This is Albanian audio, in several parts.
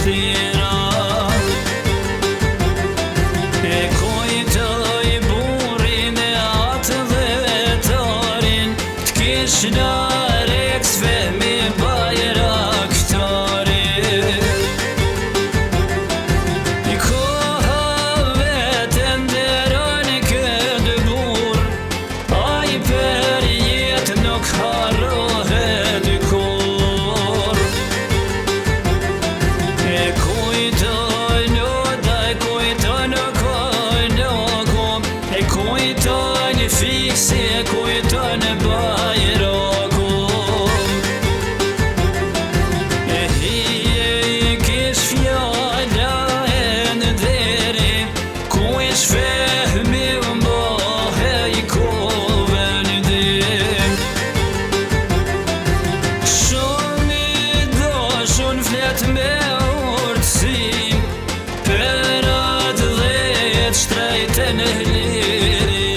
vështira. E kujtoj burin e atë dhe tarin, t'kish në reksve mi bajraktari. Koha vete nderon këtë bur, ai për jetë nuk harrohet kur. E kujtoj lodaj, kujtoj në kojnokom, e kujtoj në fiksi, e kujtoj në bajrakom. E hije i kish fjalla e në deri, ku ish fehmi mbohe i kove në dim. Shumë i doshun flet me urtësim, për atë dhe shtrejte në liri.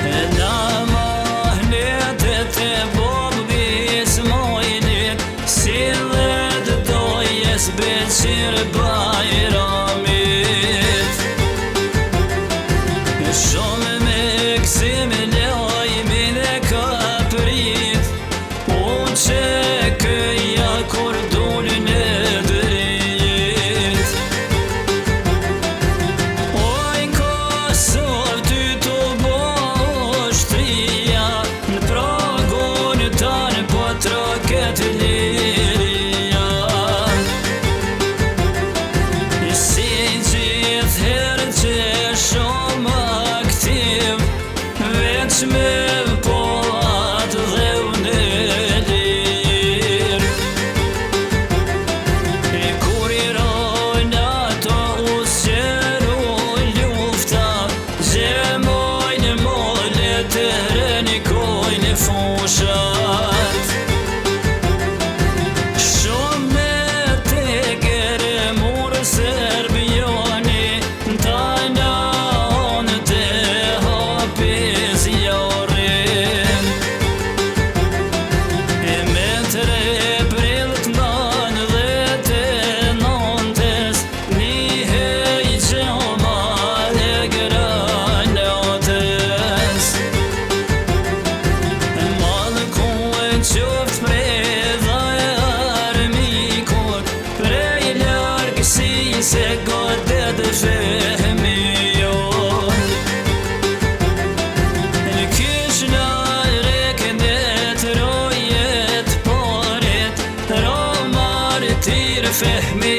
E na mahnetet e bobis mojnit, si dhe dojes beqir bajramit. Shumë me gzim lojmin e ka prit, unë që këja kur dulë në drit. Oj Kosovë ty të bo ushtria, në pragun tanë po troket liria. Si gjithherë që shumë aktiv, veç me po atë dhe unë e lir. E kur i rojnë ato usqeru lufta, gjemojnë mollet e renikojnë fushat. Shumë me tegere murë Serbioni, tana onë të hapis jorin. E me tre prillt nanë dhe të nëntes, një hej që ma e granotës. Madhë ku e qoft predha e armikut, prej largësi se godet fehmi jon. Në kish në rekendet rojet poret, ro martir fehmi